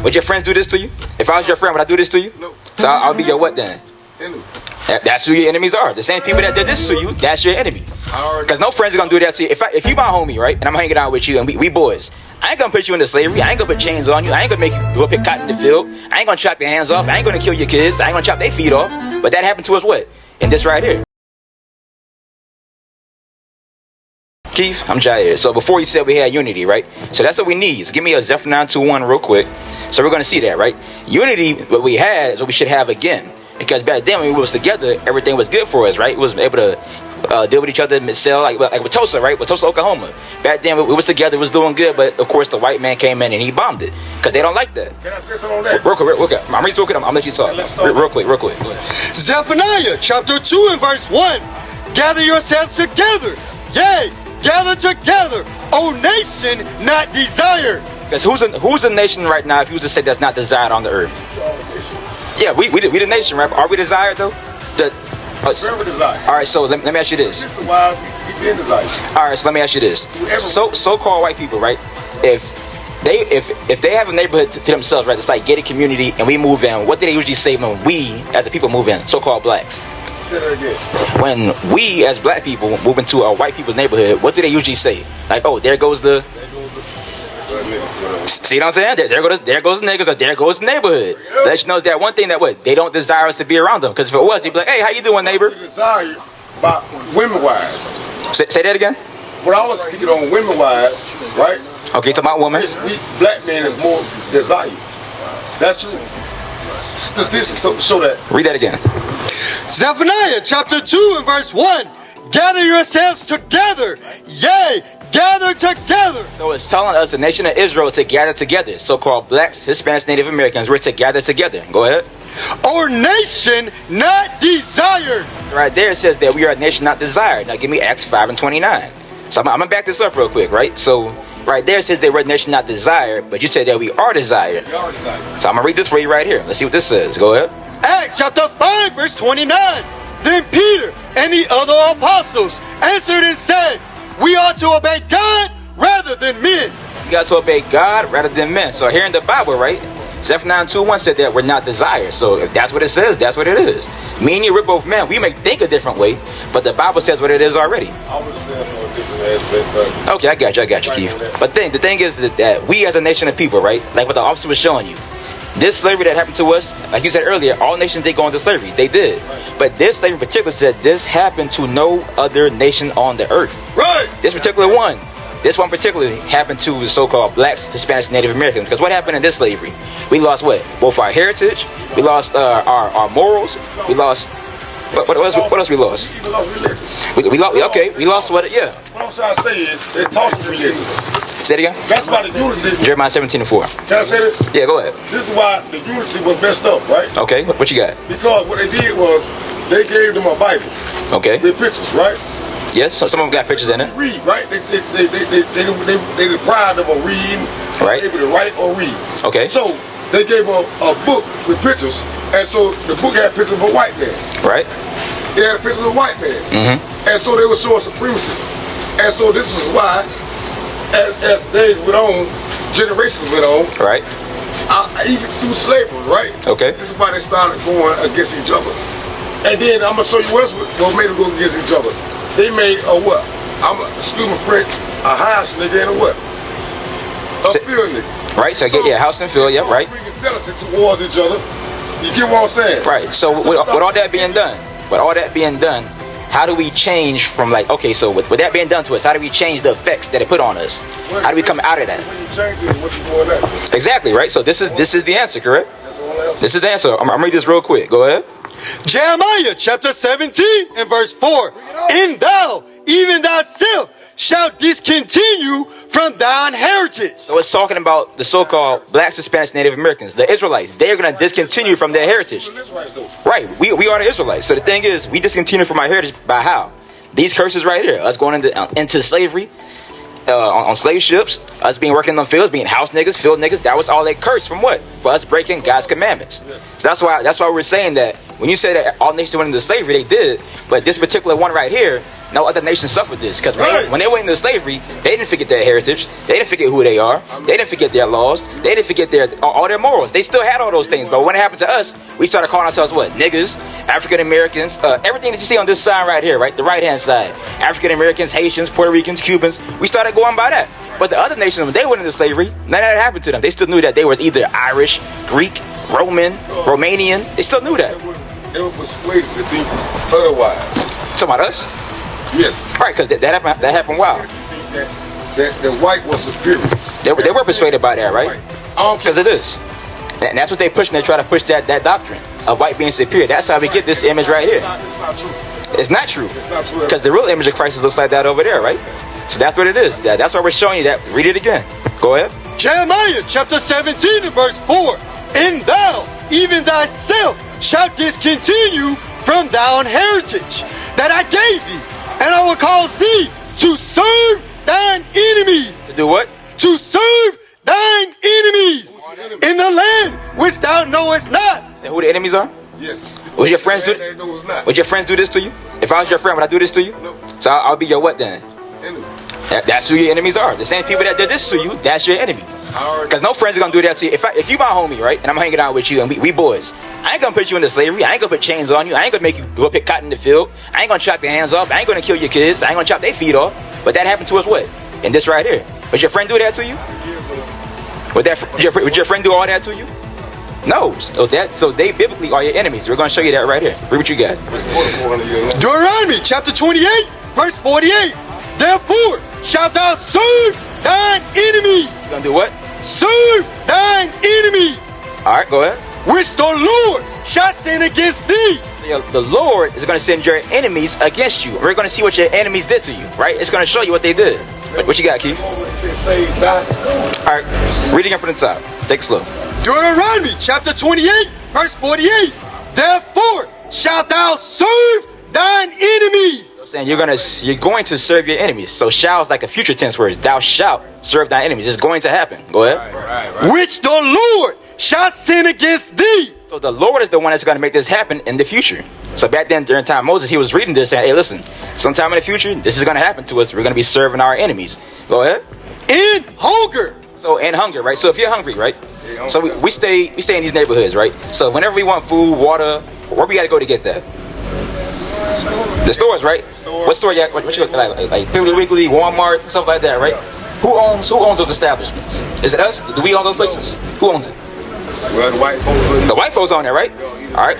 Would your friends do this to you? If I was your friend, would I do this to you? No. So I'll be your what then? Enemy. That's who your enemies are. The same people that did this to you, that's your enemy. Because no friends are going to do that to you. If you my homie, right, and I'm hanging out with you and we boys, I ain't going to put you into slavery. I ain't going to put chains on you. I ain't going to make you go pick cotton in the field. I ain't going to chop your hands off. I ain't going to kill your kids. I ain't going to chop their feet off. But that happened to us what? In this right here. Keith, I'm Jair. So before you said we had unity, right? So that's what we need. So give me a Zephaniah 2:1 real quick. So we're going to see that, right? Unity, what we had, is what we should have again. Because back then when we was together, everything was good for us, right? We was able to deal with each other, sell like with Tulsa, right? With Tulsa, Oklahoma. Back then we was together, it was doing good, but of course the white man came in and he bombed it because they don't like that. Can I say something on that? Real quick. I'm ready to talk. I'll let you talk. Real quick. Zephaniah chapter 2 and verse 1. Gather yourselves together, yea, gather together, O nation not desired. Because who's a nation right now if you was to say that's not desired on the earth? Yeah, we the nation, right? Are we desired though? Very desired. All right, so let me ask you this. This is why we been desired. All right, so let me ask you this. So-called white people, right? If they have a neighborhood to themselves, right? It's like gated community, and we move in. What do they usually say when we, as a people, move in? So-called blacks. Say that again. When we, as black people, move into a white people's neighborhood, what do they usually say? Like, oh, there goes the. See what I'm saying? There goes the niggas, or there goes the neighborhood. Let you know that one thing that what they don't desire us to be around them. Because if it was, he'd be like, "Hey, how you doing, neighbor?" We desire by women wise. Say that again. When I was speaking on women wise, right? Okay, talking about women. We black men is more desired. That's true. Statistics show that. Read that again. Zephaniah chapter 2 and verse 1. Gather yourselves together, yea, gather together. So it's telling us the nation of Israel to gather together. So-called blacks, Hispanics, Native Americans, we're to gather together. Go ahead. Or nation not desired. Right there it says that we are a nation not desired. Now give me Acts 5 and 29. So I'm gonna back this up real quick, right? So right there it says that we're a nation not desired, but you said that we are desired. We are desired. So I'm gonna read this for you right here. Let's see what this says. Go ahead. Acts chapter 5 verse 29. Then Peter and the other apostles answered and said, we ought to obey God rather than men. You got to obey God rather than men. So here in the Bible, right? Zephaniah 2:1 said that we're not desired. So if that's what it says, that's what it is. Me and you, we're both men. We may think a different way, but the Bible says what it is already. I would say it from a different aspect, but okay, I got you, Keith. But the thing is that we as a nation of people, right? Like what the officer was showing you. This slavery that happened to us, like you said earlier, all nations did go into slavery. They did. But this slavery in particular said this happened to no other nation on the earth. Right. This particular one. This one particularly happened to the so-called blacks, Hispanics, Native Americans. Because what happened in this slavery? We lost what? Both our heritage. We lost our morals. We lost... What else we lost? we lost religion. We lost what? Yeah. What I'm trying to say is, they taught us religion. Say it again. That's why the unity. Jeremiah 17:4. Can I say this? Yeah, go ahead. This is why the unity was messed up, right? Okay, what you got? Because what they did was, they gave them a Bible. Okay. With pictures, right? Yes, so some of them got pictures in it. Read, right? They deprived them of reading, right? Able to write or read. Okay. So they gave a book with pictures, and so the book had pictures of a white man. Right. They had a picture of a white man. Mm-hmm. And so they were showing supremacy. And so this is why, as days went on, generations went on. Right. Even through slavery, right? Okay. This is why they started going against each other. And then I'm gonna show you what else made them go against each other. They made a what? Excuse my French, a house nigga and a what? A field nigga. Right. So get house and field. Yeah. Right. Bringing jealousy towards each other. You get what I'm saying? Right. So with all that being done, how do we change from like, okay, so with that being done to us, how do we change the effects that it put on us? How do we come out of that? When you change it, what you doing that? Exactly, right? So this is the answer, correct? That's the only answer. This is the answer. I'm gonna read this real quick. Go ahead. Jeremiah chapter 17 and verse 4. And thou, even thyself, shalt discontinue from thine heritage. So it's talking about the so-called blacks, Hispanics, Native Americans, the Israelites. They're going to discontinue from their heritage. Right. We are the Israelites. So the thing is, we discontinue from our heritage by how? These curses right here. Us going into slavery, on slave ships, us being working in them fields, being house niggas, field niggas. That was all they cursed from what? For us breaking God's commandments. So that's why we're saying that when you say that all nations went into slavery, they did. But this particular one right here, no other nation suffered this. Because when they went into slavery, they didn't forget their heritage. They didn't forget who they are. They didn't forget their laws. They didn't forget all their morals. They still had all those things. But when it happened to us, we started calling ourselves what? Niggas, African Americans, everything that you see on this side right here, right? The right hand side. African Americans, Haitians, Puerto Ricans, Cubans. We started going by that. But the other nations, when they went into slavery, none of that happened to them. They still knew that they were either Irish, Greek, Roman, Romanian. They still knew that. They were persuaded to think otherwise. Talking about us? Yes. Right, because that happened wild. That the white was superior. They were persuaded by that, right? Because it is. And that's what they push when they try to push that doctrine of white being superior. That's how we get this image right here. It's not true. It's not true. It's not true. Because the real image of Christ looks like that over there, right? So that's what it is. That's why we're showing you that. Read it again. Go ahead. Jeremiah chapter 17 and verse 4. And thou, even thyself, shalt discontinue from thine heritage that I gave thee, and I will cause thee to serve thine enemies. To do what? To serve thine enemies in the land which thou knowest not. Say who the enemies are? Yes. Would your friends do? Would your friends do this to you? If I was your friend, would I do this to you? No. So I'll be your what then? Enemy. That's who your enemies are. The same people that did this to you, that's your enemy. Because no friends are gonna do that to you. If you my homie, right, and I'm hanging out with you and we boys, I ain't gonna put you into slavery. I ain't gonna put chains on you. I ain't gonna make you go pick cotton in the field. I ain't gonna chop your hands off. I ain't gonna kill your kids. I ain't gonna chop their feet off. But that happened to us what? In this right here. Would your friend do that to you? Would your friend do all that to you? No. So they biblically are your enemies. We're gonna show you that right here. Read what you got. Deuteronomy chapter 28 verse 48. Therefore shalt thou serve thine enemy. You gonna do what? Serve thine enemy. Alright, go ahead. Which the Lord shall send against thee. So the Lord is going to send your enemies against you. We're going to see what your enemies did to you, right? It's going to show you what they did. What you got, Keith? Alright, read again from the top. Take it slow. Deuteronomy chapter 28 verse 48. Therefore shalt thou serve thine enemies. I'm saying you're going to serve your enemies. So shall is like a future tense word. Thou shalt serve thy enemies. It's going to happen. Go ahead. Right. Which the Lord shall sin against thee. So the Lord is the one that's going to make this happen in the future. So back then, during time of Moses, he was reading this saying, hey, listen, sometime in the future, this is going to happen to us. We're going to be serving our enemies. Go ahead. In hunger. So in hunger, right? So if you're hungry, right? So we stay in these neighborhoods, right? So whenever we want food, water, where we got to go to get that? The stores, right? What store you what you like Piggly Wiggly, Walmart, stuff like that, right? Who owns those establishments? Is it us? Do we own those places? Who owns it? Well, the white folks. The white folks own it, right? All right.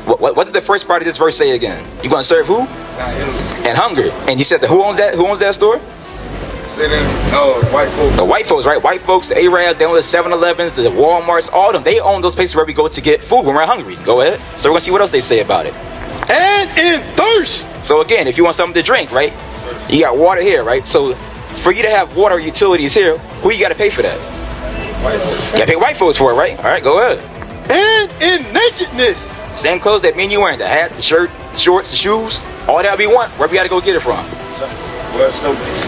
What did the first part of this verse say again? You going to serve who? And hunger. And you said that who owns that? Who owns that store? White folks. The white folks, right? White folks, the Arabs, they own the 7-Elevens, the Walmarts, all of them. They own those places where we go to get food when we're hungry. Go ahead. So we're going to see what else they say about it. And in thirst. So again, if you want something to drink, right? You got water here, right? So for you to have water utilities here, who you got to pay for that? White folks. You got to pay white folks for it, right? All right, go ahead. And in nakedness. Same clothes that me and you wearing. The hat, the shirt, the shorts, the shoes. All that we want. Where we got to go get it from? Well,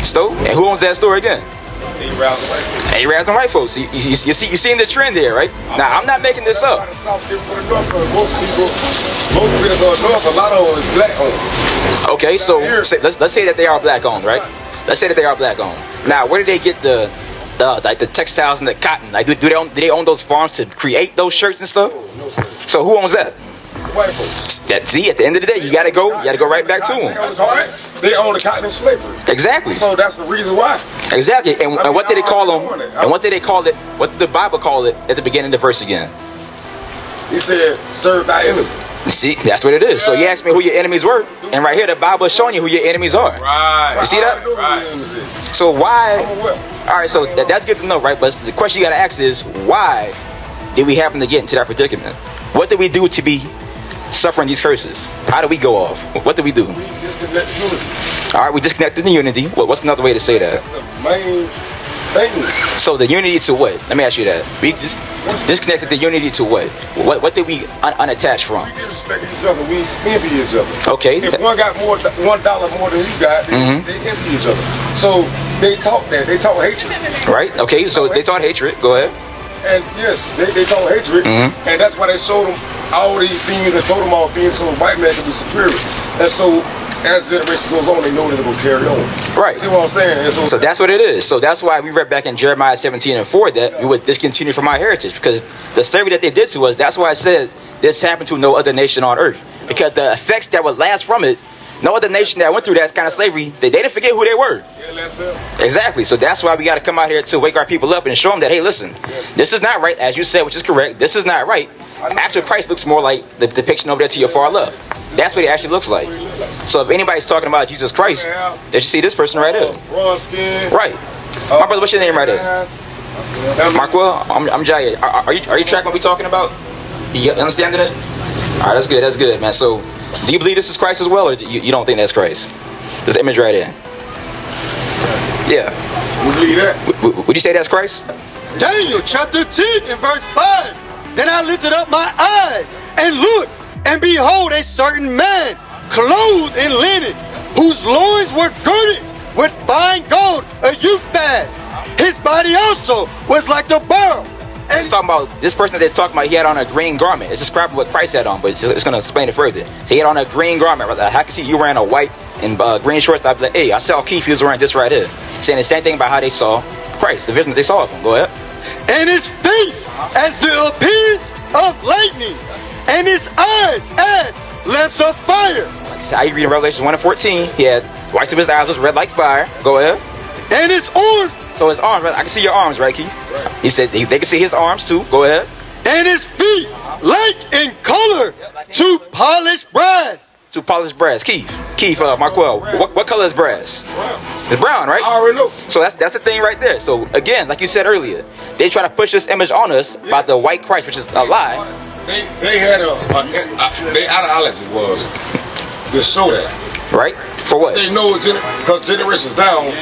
Stove. And who owns that store again? Arabs and white folks. Arabs and white folks. You seeing the trend there, right? Now, I'm not making this up. Most people are north, a lot of them is black owned. Okay, so let's say that they are black owned, right? Let's say that they are black owned. Now, where do they get the textiles and the cotton? Like, do they own those farms to create those shirts and stuff? No, sir. So who owns that? White folks. See, at the end of the day, you gotta go right back to them. They own the cotton and slavery. Exactly. So that's the reason why. Exactly. And what did they call them? And what did they call it? What did the Bible call it at the beginning of the verse again? He said, serve thy enemy. See, that's what it is. So you asked me who your enemies were, and right here the Bible is showing you who your enemies are. Right. You see that? Right. So why? All right. So that's good to know, right? But the question you gotta ask is, why did we happen to get into that predicament? What did we do to be suffering these curses? How do we go off? What do we do? All right, we disconnected the unity. What's another way to say that? That's the main thing. So the unity to what? Let me ask you that. We disconnected the unity to what? What did we unattach from? We disrespect each other. We envy each other. Okay. If one got $1 more than you got, they envy each other. So they taught that. They taught hatred. Right. Okay. So they taught hatred. Go ahead. And yes, they taught hatred, and that's why they showed them all these things and told them all things so the white man could be superior. And so as the generation goes on, they know they're going to carry on. Right. See what I'm saying? So that's what it is. So that's why we read back in Jeremiah 17:4 that we would discontinue from our heritage, because the slavery that they did to us, that's why I said this happened to no other nation on earth. Because the effects that would last from it, no other nation that went through that kind of slavery, they didn't forget who they were. Exactly. So that's why we got to come out here to wake our people up and show them that, hey, listen, this is not right, as you said, which is correct. This is not right. Actual Christ looks more like the depiction over there to your far left. That's what it actually looks like. So if anybody's talking about Jesus Christ, they should see this person right here. Right. My brother, what's your name right here? Markwell, I'm Jay. Are you tracking what we're talking about? You understanding it? All right, that's good, man. So, do you believe this is Christ as well, or you don't think that's Christ? This image right here. Yeah. We believe that. Would you say that's Christ? Daniel chapter 10 and verse 5. Then I lifted up my eyes and looked, and behold, a certain man clothed in linen, whose loins were girded with fine gold, a Euphaz. His body also was like the beryl. And he's talking about this person that they're talking about. He had on a green garment. It's describing what Christ had on, but it's going to explain it further. So he had on a green garment. I can see you wearing a white and green shorts. I'd be like, hey, I saw Keith. He was wearing this right here. Saying the same thing about how they saw Christ, the vision that they saw of him. Go ahead. And his face as the appearance of lightning, and his eyes as lamps of fire. How you read in Revelation 1:14? He had whites of his eyes was red like fire. Go ahead. And his arms. So his arms, right? I can see your arms, right, Keith? He said they can see his arms too. Go ahead. And his feet like in color to polished brass. To polished brass. Keith, Markwell, what color is brass? It's brown, right? I already know. So that's the thing right there. So again, like you said earlier, they try to push this image on us about the white Christ, which is a lie. They had their ideology was to show that. Right? For what? They know because generations down,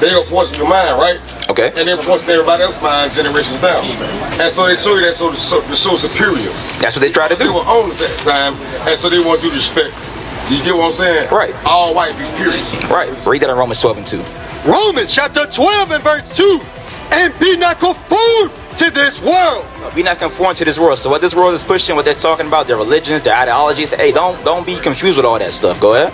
they are forcing your mind, right? Okay. And they're forcing everybody else's mind generations down. And so they show you that so superior. That's what they try to They do. were on at that time, and so they want you to respect. You get what I'm saying? Right. All white be period. Right. Read that in Romans 12:2. Romans chapter 12 and verse 2. And be not conformed to this world. Be not conformed to this world. So what this world is pushing, what they're talking about, their religions, their ideologies. Hey, don't be confused with all that stuff. Go ahead.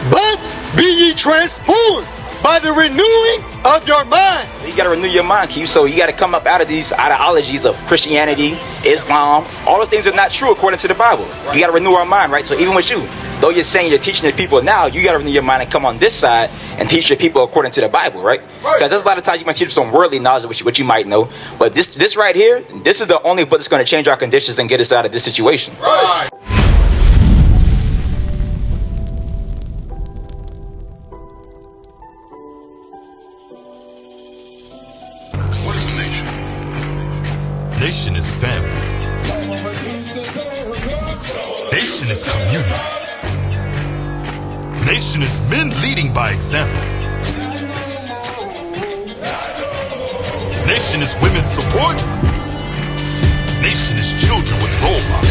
But be ye transformed by the renewing of your mind. You got to renew your mind, Keith. So you got to come up out of these ideologies of Christianity, Islam. All those things are not true according to the Bible. You got to renew our mind, right? So even with you, though you're saying you're teaching the people now, you got to renew your mind and come on this side and teach your people according to the Bible, right? Because there's a lot of times you might teach them some worldly knowledge, which you might know. But this right here, this is the only book that's going to change our conditions and get us out of this situation. Right. Nation is family. Nation is community. Nation is men leading by example. Nation is women's support. Nation is children with role models.